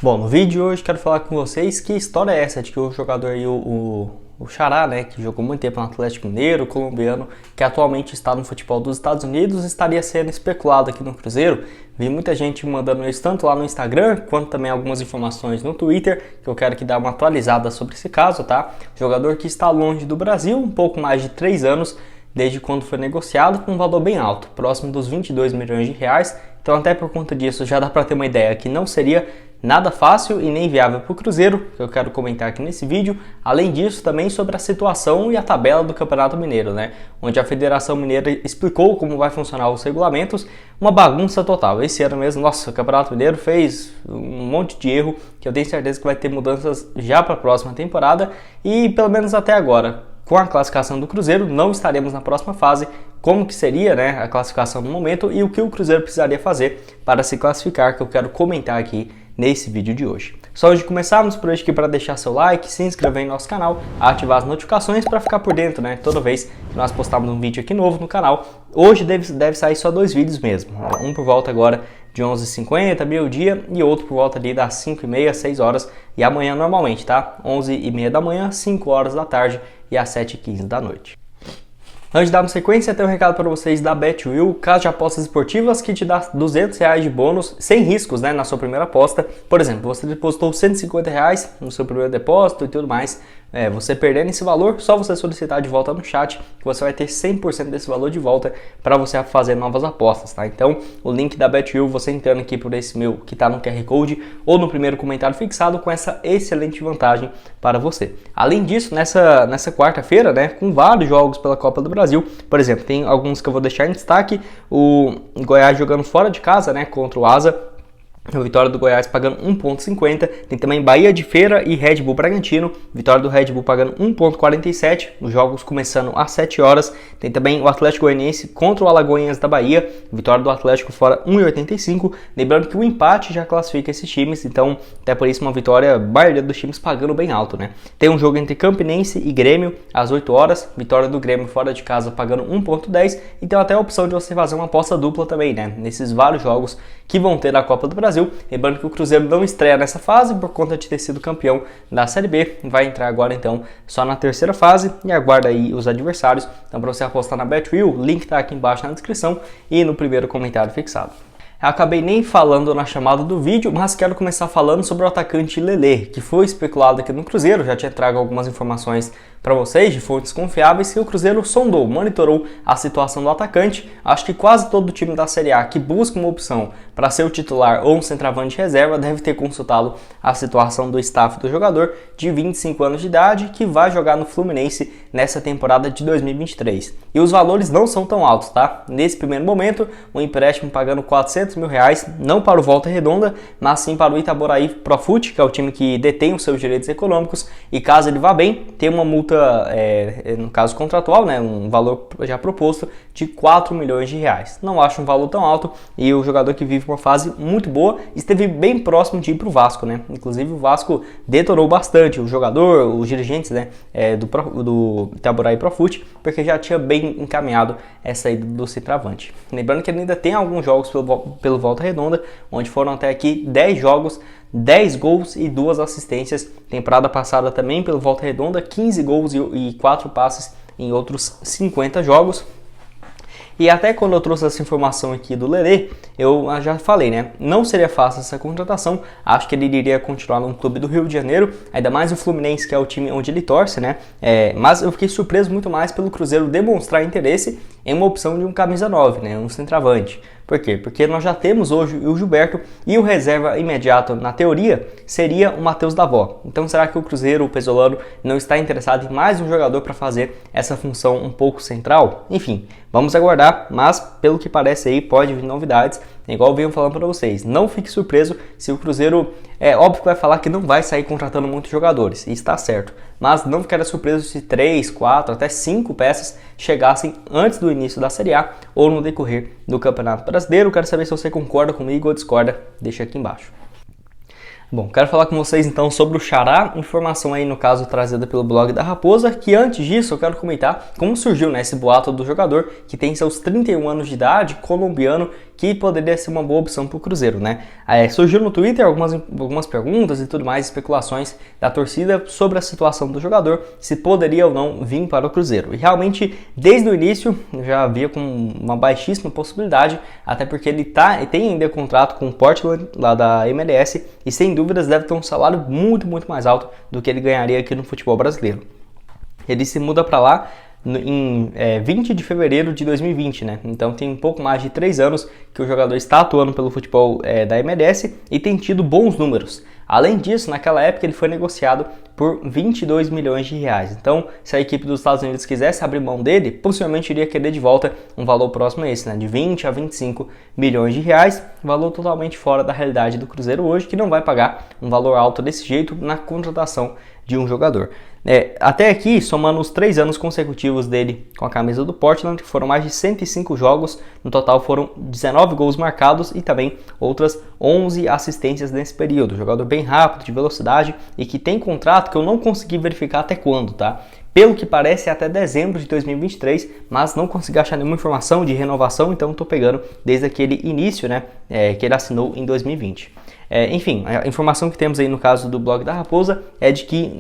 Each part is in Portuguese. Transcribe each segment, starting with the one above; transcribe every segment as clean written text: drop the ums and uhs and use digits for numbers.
Bom, no vídeo de hoje quero falar com vocês que história é essa de que o jogador aí, o Xará, né, que jogou muito tempo no Atlético Mineiro, colombiano, que atualmente está no futebol dos Estados Unidos, estaria sendo especulado aqui no Cruzeiro. Vi muita gente mandando isso tanto lá no Instagram, quanto também algumas informações no Twitter, que eu quero que dê uma atualizada sobre esse caso, tá? Jogador que está longe do Brasil, um pouco mais de 3 anos, desde quando foi negociado, com um valor bem alto, próximo dos 22 milhões de reais. Então até por conta disso já dá para ter uma ideia que não seria nada fácil e nem viável para o Cruzeiro, que eu quero comentar aqui nesse vídeo. Além disso, também sobre a situação e a tabela do Campeonato Mineiro, né? Onde a Federação Mineira explicou como vai funcionar os regulamentos, uma bagunça total. Esse ano mesmo, nossa, o Campeonato Mineiro fez um monte de erro, que eu tenho certeza que vai ter mudanças já para a próxima temporada e pelo menos até agora. Com a classificação do Cruzeiro, não estaremos na próxima fase, como que seria, né, a classificação no momento e o que o Cruzeiro precisaria fazer para se classificar, que eu quero comentar aqui nesse vídeo de hoje. Só antes de começarmos, por hoje aqui para deixar seu like, se inscrever em nosso canal, ativar as notificações para ficar por dentro, né, toda vez que nós postarmos um vídeo aqui novo no canal. Hoje deve sair só 2 vídeos mesmo, um por volta agora de 11h50, meio-dia, e outro por volta ali das 5h30, 6 horas, e amanhã normalmente, tá? 11h30 da manhã, 5 horas da tarde e às 7h15 da noite. Antes de darmos sequência, tem um recado para vocês da BetWill, casa de apostas esportivas que te dá R$200 de bônus sem riscos, né, na sua primeira aposta. Por exemplo, você depositou R$150 no seu primeiro depósito e tudo mais. Você perdendo esse valor, só você solicitar de volta no chat que você vai ter 100% desse valor de volta para você fazer novas apostas, tá? Então, o link da BetWill, você entrando aqui por esse meu que está no QR Code ou no primeiro comentário fixado com essa excelente vantagem para você. Além disso, nessa quarta-feira, né, com vários jogos pela Copa do Brasil, por exemplo, tem alguns que eu vou deixar em destaque, o Goiás jogando fora de casa, né, contra o Asa, a vitória do Goiás pagando 1,50. Tem também Bahia de Feira e Red Bull Bragantino. Vitória do Red Bull pagando 1,47. Os jogos começando às 7 horas. Tem também o Atlético Goianiense contra o Alagoinhas da Bahia. Vitória do Atlético fora 1,85. Lembrando que o empate já classifica esses times. Então, até por isso, uma vitória, a maioria dos times pagando bem alto, né? Tem um jogo entre Campinense e Grêmio às 8 horas. Vitória do Grêmio fora de casa pagando 1,10. E tem até a opção de você fazer uma aposta dupla também, né? Nesses vários jogos que vão ter na Copa do Brasil. Lembrando que o Cruzeiro não estreia nessa fase por conta de ter sido campeão da Série B. Vai entrar agora então só na terceira fase e aguarda aí os adversários. Então para você apostar na BetWill, o link está aqui embaixo na descrição e no primeiro comentário fixado. Eu acabei nem falando na chamada do vídeo, mas quero começar falando sobre o atacante Lelê, que foi especulado aqui no Cruzeiro. Já tinha trago algumas informações para vocês de fontes confiáveis que o Cruzeiro sondou, monitorou a situação do atacante. Acho que quase todo time da Série A que busca uma opção para ser o titular ou um centroavante reserva deve ter consultado a situação do staff do jogador de 25 anos de idade que vai jogar no Fluminense nessa temporada de 2023. E os valores não são tão altos, tá? Nesse primeiro momento, um empréstimo pagando R$400 mil, não para o Volta Redonda, mas sim para o Itaboraí Profut, que é o time que detém os seus direitos econômicos, e caso ele vá bem, tem uma multa, no caso contratual, né, um valor já proposto de R$4 milhões. Não acho um valor tão alto e o jogador que vive uma fase muito boa, esteve bem próximo de ir para o Vasco, né? Inclusive o Vasco detonou bastante o jogador, os dirigentes, né, do Itaboraí Profut, porque já tinha bem encaminhado essa ida do centroavante. Lembrando que ele ainda tem alguns jogos pelo Volta Redonda, onde foram até aqui 10 jogos, 10 gols e 2 assistências. Temporada passada também pelo Volta Redonda, 15 gols e 4 passes em outros 50 jogos. E até quando eu trouxe essa informação aqui do Lelê, eu já falei, né? Não seria fácil essa contratação. Acho que ele iria continuar num clube do Rio de Janeiro, ainda mais o Fluminense, que é o time onde ele torce, né? Mas eu fiquei surpreso muito mais pelo Cruzeiro demonstrar interesse em uma opção de um camisa 9, né? Um centroavante. Por quê? Porque nós já temos hoje o Gilberto e o reserva imediato, na teoria, seria o Matheus Davó. Então será que o Cruzeiro, o Pesolano, não está interessado em mais um jogador para fazer essa função um pouco central? Enfim, vamos aguardar, mas pelo que parece aí pode vir novidades. Igual eu venho falando para vocês, não fique surpreso se o Cruzeiro, óbvio que vai falar que não vai sair contratando muitos jogadores, e está certo, mas não ficaria surpreso se 3, 4, até 5 peças chegassem antes do início da Série A ou no decorrer do Campeonato Brasileiro. Quero saber se você concorda comigo ou discorda, deixa aqui embaixo. Bom, quero falar com vocês então sobre o Xará, informação aí no caso trazida pelo blog da Raposa, que antes disso eu quero comentar como surgiu, né, esse boato do jogador que tem seus 31 anos de idade, colombiano, que poderia ser uma boa opção para o Cruzeiro, né? Surgiu no Twitter algumas perguntas e tudo mais, especulações da torcida sobre a situação do jogador, se poderia ou não vir para o Cruzeiro. E realmente, desde o início, eu já havia com uma baixíssima possibilidade, até porque ele tem ainda contrato com o Portland, lá da MLS, e sem dúvidas deve ter um salário muito, muito mais alto do que ele ganharia aqui no futebol brasileiro. Ele se muda para lá em 20 de fevereiro de 2020, né? Então tem um pouco mais de 3 anos que o jogador está atuando pelo futebol da MLS e tem tido bons números. Além disso, naquela época ele foi negociado por 22 milhões de reais. Então, se a equipe dos Estados Unidos quisesse abrir mão dele, possivelmente iria querer de volta um valor próximo a esse, né? De 20 a 25 milhões de reais, valor totalmente fora da realidade do Cruzeiro hoje, que não vai pagar um valor alto desse jeito na contratação de um jogador. Até aqui, somando os 3 anos consecutivos dele com a camisa do Portland, foram mais de 105 jogos, no total foram 19 gols marcados e também outras 11 assistências nesse período. Jogador bem rápido, de velocidade e que tem contrato que eu não consegui verificar até quando, tá? Pelo que parece é até dezembro de 2023, mas não consegui achar nenhuma informação de renovação, então estou pegando desde aquele início, né, que ele assinou em 2020. Enfim, a informação que temos aí no caso do blog da Raposa é de que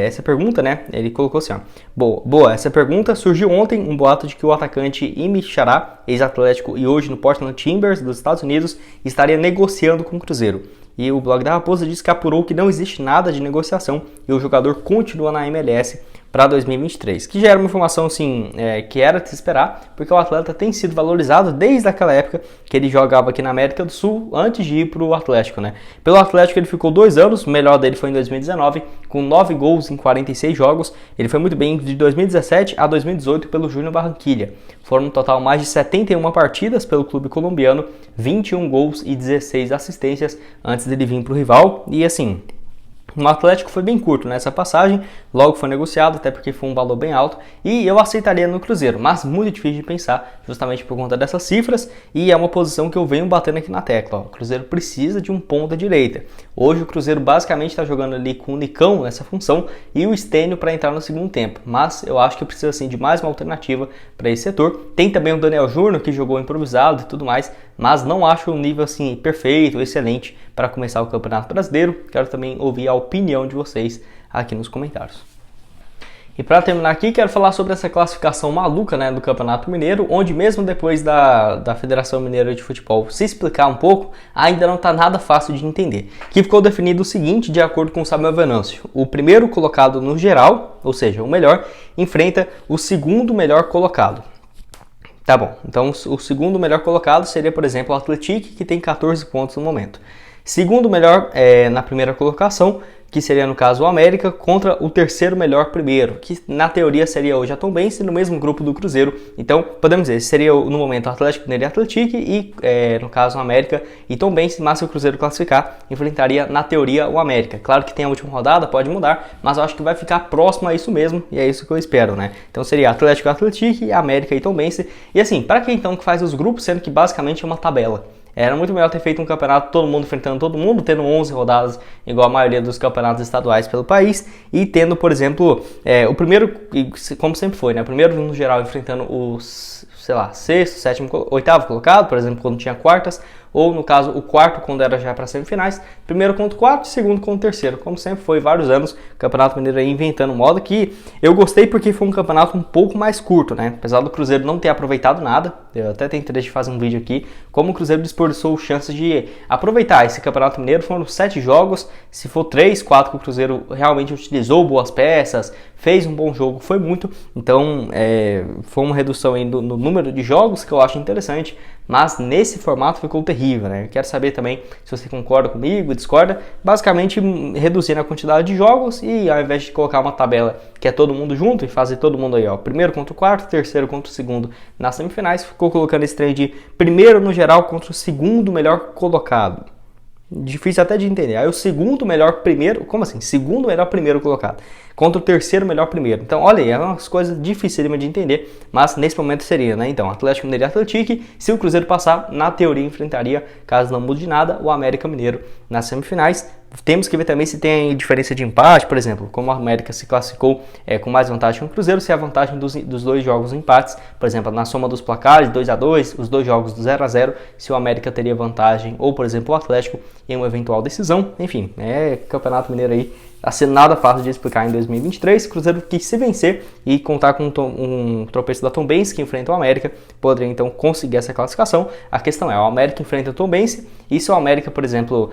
essa pergunta, né, ele colocou assim, ó, boa, essa pergunta surgiu ontem, um boato de que o atacante Imi Xará, ex-Atlético e hoje no Portland Timbers dos Estados Unidos, estaria negociando com o Cruzeiro. E o blog da Raposa diz que apurou que não existe nada de negociação e o jogador continua na MLS para 2023, que já era uma informação assim, que era de se esperar, porque o atleta tem sido valorizado desde aquela época que ele jogava aqui na América do Sul, antes de ir para o Atlético, né? Pelo Atlético ele ficou 2 anos, o melhor dele foi em 2019, com 9 gols em 46 jogos, ele foi muito bem de 2017 a 2018 pelo Júnior Barranquilla. Foram no total mais de 71 partidas pelo clube colombiano, 21 gols e 16 assistências antes dele vir para o rival, e assim... O Atlético foi bem curto nessa passagem, logo foi negociado, até porque foi um valor bem alto, e eu aceitaria no Cruzeiro, mas muito difícil de pensar, justamente por conta dessas cifras, e é uma posição que eu venho batendo aqui na tecla. O Cruzeiro precisa de um ponta direita. Hoje o Cruzeiro basicamente está jogando ali com o Nicão nessa função e o Stênio para entrar no segundo tempo, mas eu acho que precisa assim, de mais uma alternativa para esse setor. Tem também o Daniel Júnior, que jogou improvisado e tudo mais, mas não acho um nível assim perfeito, excelente para começar o Campeonato Brasileiro. Quero também ouvir a opinião de vocês aqui nos comentários. E para terminar aqui, quero falar sobre essa classificação maluca, né, do Campeonato Mineiro, onde mesmo depois da Federação Mineira de Futebol se explicar um pouco, ainda não está nada fácil de entender. Que ficou definido o seguinte, de acordo com o Samuel Venâncio: o primeiro colocado no geral, ou seja, o melhor, enfrenta o segundo melhor colocado. Tá bom, então o segundo melhor colocado seria, por exemplo, o Atlético, que tem 14 pontos no momento. Segundo melhor na primeira colocação, que seria no caso o América, contra o terceiro melhor primeiro, que na teoria seria hoje a Tombense, no mesmo grupo do Cruzeiro. Então, podemos dizer, seria no momento o Atlético Mineiro e Atlético, e no caso o América e Tombense, mas se o Cruzeiro classificar, enfrentaria na teoria o América. Claro que tem a última rodada, pode mudar, mas eu acho que vai ficar próximo a isso mesmo, e é isso que eu espero, né? Então seria Atlético e América e Tombense. E assim, para quem então que faz os grupos, sendo que basicamente é uma tabela. Era muito melhor ter feito um campeonato, todo mundo enfrentando todo mundo, tendo 11 rodadas, igual a maioria dos campeonatos estaduais pelo país, e tendo, por exemplo, o primeiro, como sempre foi, né? O primeiro no geral enfrentando os, sei lá, sexto, sétimo, oitavo colocado, por exemplo, quando tinha quartas, ou no caso o quarto quando era já para semifinais, primeiro contra o quarto, segundo contra o terceiro, como sempre foi vários anos, o Campeonato Mineiro aí inventando modo que eu gostei porque foi um campeonato um pouco mais curto, né? Apesar do Cruzeiro não ter aproveitado nada, eu até tenho interesse de fazer um vídeo aqui, como o Cruzeiro desperdiçou chances de aproveitar esse Campeonato Mineiro. Foram 7 jogos, se for 3, 4 que o Cruzeiro realmente utilizou boas peças, fez um bom jogo, foi muito, então foi uma redução aí no número de jogos que eu acho interessante, mas nesse formato ficou terrível, né? Eu quero saber também se você concorda comigo, discorda, basicamente reduzindo a quantidade de jogos e ao invés de colocar uma tabela que é todo mundo junto e fazer todo mundo aí, ó, primeiro contra o quarto, terceiro contra o segundo nas semifinais, ficou colocando esse trem de primeiro no geral contra o segundo melhor colocado. Difícil até de entender. Aí o segundo melhor primeiro, como assim? Segundo melhor primeiro colocado contra o terceiro melhor primeiro. Então, olha aí, é umas coisas dificílimas de entender, mas nesse momento seria, né? Então, Atlético Mineiro e Atlético, se o Cruzeiro passar, na teoria enfrentaria, caso não mude nada, o América Mineiro nas semifinais. Temos que ver também se tem diferença de empate, por exemplo, como a América se classificou com mais vantagem que o Cruzeiro, se a vantagem dos dois jogos empates, por exemplo, na soma dos placares, 2-2, os dois jogos do 0-0, se o América teria vantagem, ou por exemplo o Atlético em uma eventual decisão. Enfim, Campeonato Mineiro aí a ser nada fácil de explicar em 2023. Cruzeiro que, se vencer e contar com um tropeço da Tombense, que enfrenta o América, poderia então conseguir essa classificação. A questão é, o América enfrenta o Tombense, e se o América, por exemplo,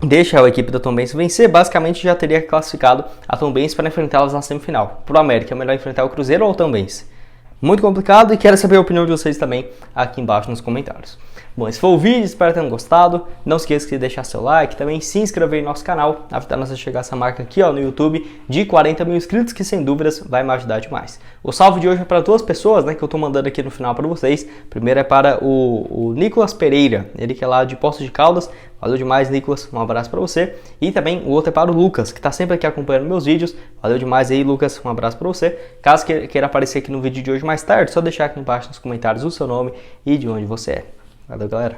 deixa a equipe da Tombense vencer, basicamente já teria classificado a Tombense para enfrentá-las na semifinal. Para o América é melhor enfrentar o Cruzeiro ou o Tombense? Muito complicado, e quero saber a opinião de vocês também aqui embaixo nos comentários. Bom, esse foi o vídeo, espero que tenham gostado. Não esqueça de deixar seu like, também se inscrever no nosso canal, ajudar nós a chegar a essa marca aqui no YouTube de 40 mil inscritos, que sem dúvidas vai me ajudar demais. O salve de hoje é para duas pessoas, que eu estou mandando aqui no final para vocês. Primeiro é para o Nicolas Pereira, ele que é lá de Poços de Caldas. Valeu demais, Nicolas, um abraço para você. E também o outro é para o Lucas, que está sempre aqui acompanhando meus vídeos. Valeu demais aí, Lucas, um abraço para você. Caso queira aparecer aqui no vídeo de hoje mais tarde, só deixar aqui embaixo nos comentários o seu nome e de onde você é. Valeu, galera.